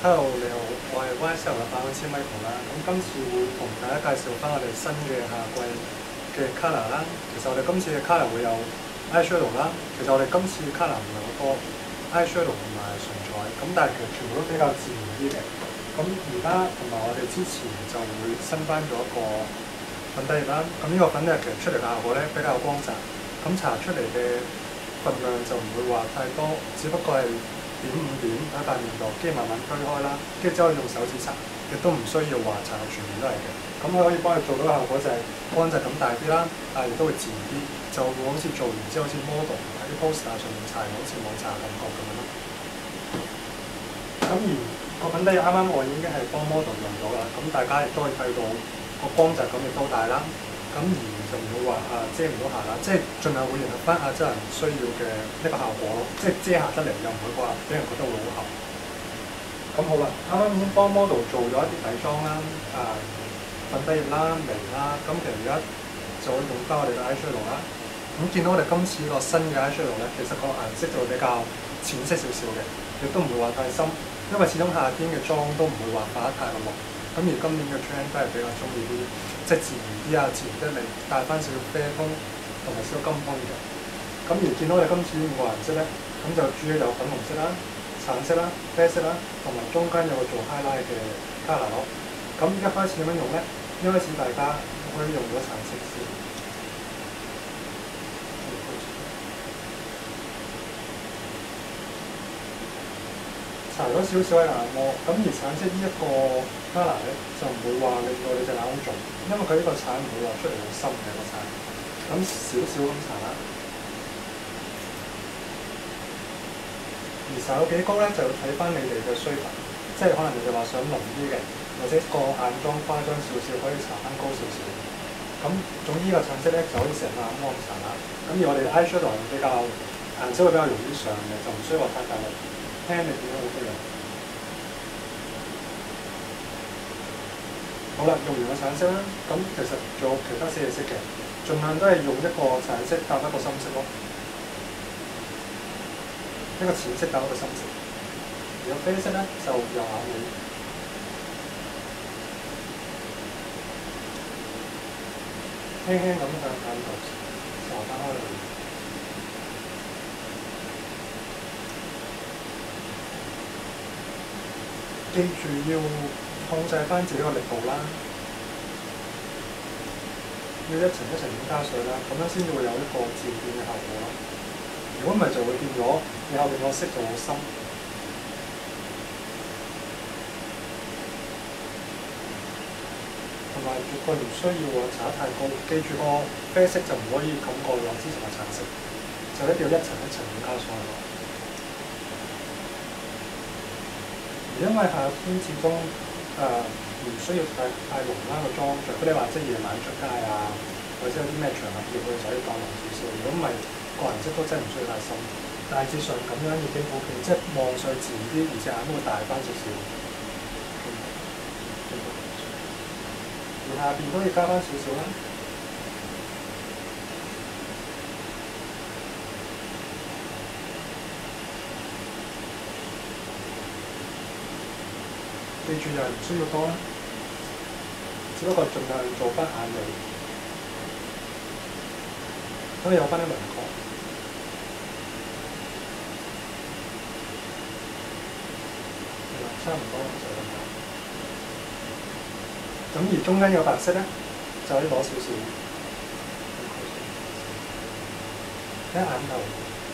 Hello，你好，我係 YSL 嘅版本千米圖啦。咁今次會同大家介紹翻我哋新嘅夏季嘅 colour 啦。其實我哋今次嘅 colour 會有 eyeshadow 啦。其實我哋今次嘅 colour 唔係好多 eyeshadow 同埋唇彩，咁但係其實全部都比較自然啲嘅。咁而家同埋我哋之前就會新翻咗一個粉底液啦。咁呢個粉底液其實出嚟嘅效果咧比較光澤，咁搽出嚟嘅份量就唔會話太多，只不過係點5點喺塊面度，跟住慢慢推開啦，跟住之後用手指搽，亦都唔需要話搽到全面都係嘅。咁佢可以幫你做到嘅效果就係乾淨感大啲啦，但係亦都會自然啲，就會好似做完之後好似 model 喺啲 poster 上面搽，好似冇搽感覺咁樣咯。咁而個粉底液啱啱我已經係幫 model 用咗啦，咁大家亦都可以睇到個光澤感亦都大啦。咁而就唔會話遮唔到瑕啦，即係盡量會迎合翻亞洲人需要嘅一個效果咯，即係遮瑕得嚟又唔會話俾人覺得會好厚。咁好啦，啱啱已經幫 model 做咗一啲底妝啦，粉底液啦、眉啦，咁其實而家就會用翻我哋嘅 eyeshadow 啦。咁見到我哋今次個新嘅 eyeshadow 咧，其實個顏色就會比較淺色少少嘅，亦都唔會話太深，因為始終夏天嘅妝都唔會話化得太濃。咁而今年嘅 trend 都係比較中意啲，即係自然啲自然得嚟帶翻少少啡通同埋少少金通嘅。咁而見到我哋今次5個顏色咧，咁就主要有粉紅色啦、橙色啦、啡色啦，同埋中間有個做 highlight 嘅 colour 咯。咁一開始點樣用咧？一開始大家可以用咗橙色先。搽咗少少喺眼窩，咁而橙色呢一個 colour 咧就唔會話令到你隻眼好重，因為佢呢個橙唔會話出嚟好深嘅個橙，咁少少咁搽啦。而搽到幾高咧，就要睇翻你哋嘅需求，即係可能你哋話想濃啲嘅，或者個眼妝誇張少少，可以搽翻高少少。咁總之呢個橙色咧就可以成個眼窩咁搽啦。咁而我哋 eyeshadow 比較顏色會比較容易上嘅，就唔需要話太大力。聽你點樣好啲嘅。好啦，用完個橙色啦，咁其實仲有其他4隻色嘅，盡量都係用一個橙色搭一個深色咯，一個淺色搭一個深色。如果啡色咧，就由眼尾輕輕咁向眼度搽翻開嚟。記住要控制翻自己個力度啦，要一層一層咁加水啦，咁樣先至會有一個漸變嘅效果咯。如果唔係就會變咗你後邊個色就好深。同埋絕對唔需要搽得太高，記住個啡色就唔可以冚過咗之前嘅橙色，就一定要一層一層咁加上去。因為夏天始終唔需要太濃啦個妝，除非你話即係夜晚出街或者有啲咩場合要去就可以放濃少少。如果唔係個顏色都真係唔需要太深，大致上咁樣已經 OK，即係望上去自然啲，而且眼都會大翻少少。而下邊都要加翻少少啦。記住又唔需要多啦，只不過盡量做翻眼尾，咁有翻啲輪廓。差唔多就咁樣。咁而中間有白色咧，就可以攞少少喺眼頭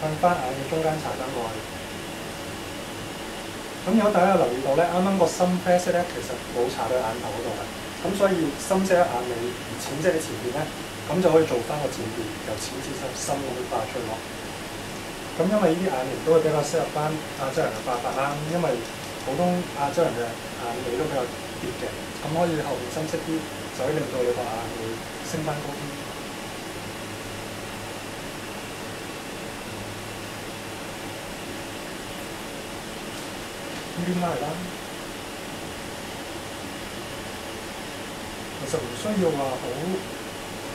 向翻眼嘅中間搽翻過去。咁如果大家有留意到咧，啱啱個深啡色咧，其實冇搽到眼頭嗰度嘅，咁所以深色喺眼尾，而淺色喺前邊咧，咁就可以做翻個漸變，由淺至深咁樣化出咯。咁因為呢啲眼型都會比較適合翻亞洲人嘅化法啦，因為普通亞洲人嘅眼尾都比較跌嘅，咁可以後邊深色啲，就可以令到你個眼會升翻高啲。邊拉嚟啦，其實唔需要話好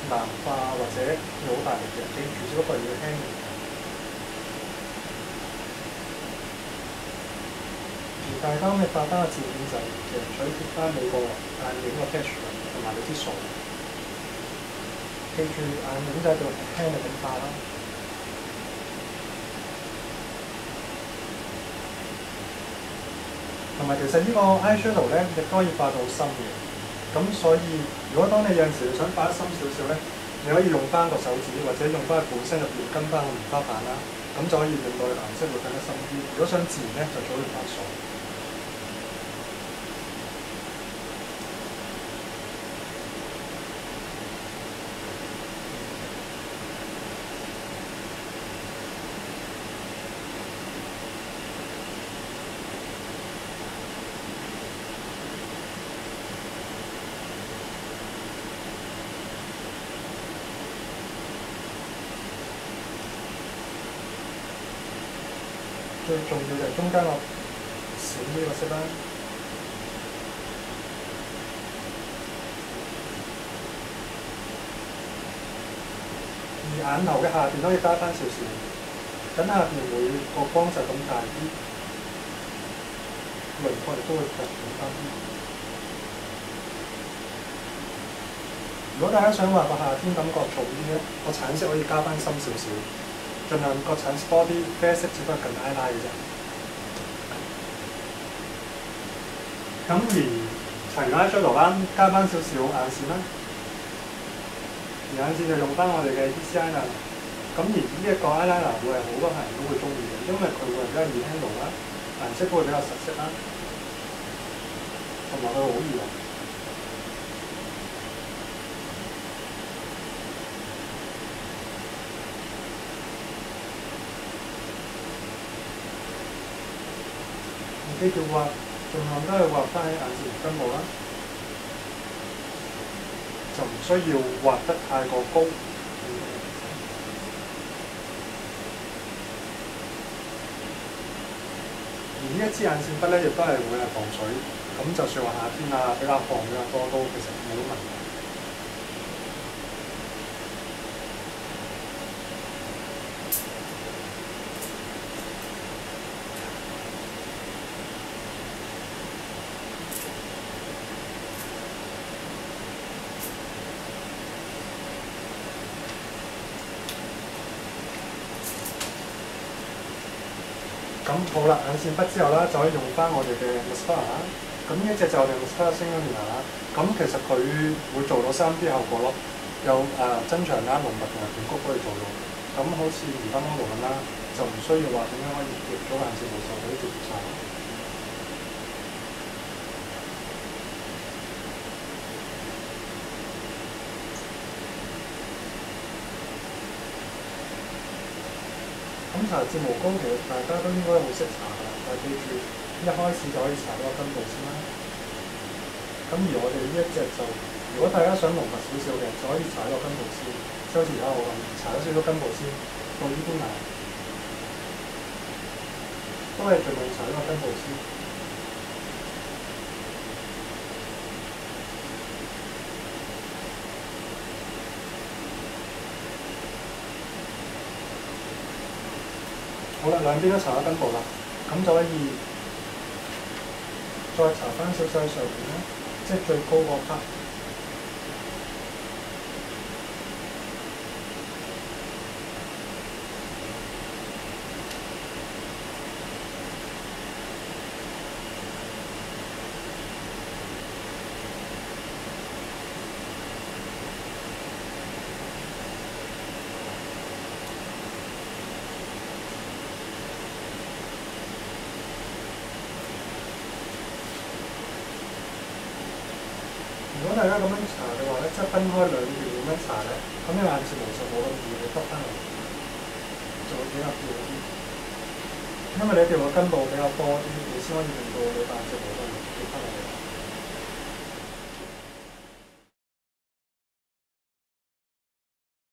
難化或者好大力嘅，記住只不過要輕微。大家咁你發翻個字面就其實取決翻你個眼影個 texture 同埋你啲數。記住眼影就喺度輕力咁化啦。同埋其實呢個 eyeshadow 咧，亦都可以化到深嘅。咁所以如果當你有陣時你想化得深少少咧，你可以用翻個手指或者用翻本身入邊跟翻個棉花棒啦，咁就可以令到你顏色會更加深啲。如果想自然咧，就最好用白水。最重要就係中間個閃呢個色啦。而眼頭嘅下邊可以加翻少少，等下邊會個光澤咁大啲，輪廓亦都會突顯翻啲。如果大家想畫個夏天感覺重啲咧，個橙色可以加翻深少少。盡量個橙色多啲，啡色只不過更拉拉嘅啫。咁而齊拉出嚟啦，加翻少少眼線啦。而眼線就用翻我哋嘅 EC eyeliner。咁而呢一個 eyeliner 會係好多客人都會中意嘅，因為佢會比較易 handle 啦，顏色都會比較實色啦，同埋佢好易用。記住畫，盡量都係畫翻喺眼線根部啦，就唔需要畫得太過高。而呢一支眼線筆咧，亦都係會係防水，咁就算話夏天啊比較汗比較多都其實冇問題。咁好啦，眼線筆之後啦，就可以用翻我哋嘅 mascara 啦。咁呢一隻就我哋 mascara Singular啦。咁其實佢會做到3D 效果咯，有增長啦、濃密同埋捲曲都可以做到。咁好似而家 model 咁啦，就唔需要話點樣可以貼咗眼線毛就可以貼晒。咁搽睫毛膏其實大家都應該好識搽㗎，但係記住一開始就可以搽到個根部先啦。咁而我哋呢一隻就，如果大家想濃密少少嘅，就可以搽到根部先，即好似而家我咁，搽咗少少根部先，到呢邊牙都係盡量搽呢個根部先。好啦，兩邊都搽咗根部啦，咁就可以再搽翻少少喺上邊啦，即係最高嗰 part。如果大家咁樣搽嘅話咧，即係分開兩段咁樣搽咧，咁你眼睫毛就冇咁易會耷翻嚟，就會比較漂啲。因為你條個根部比較多啲，你先可以令到你眼睫毛都唔跌翻嚟。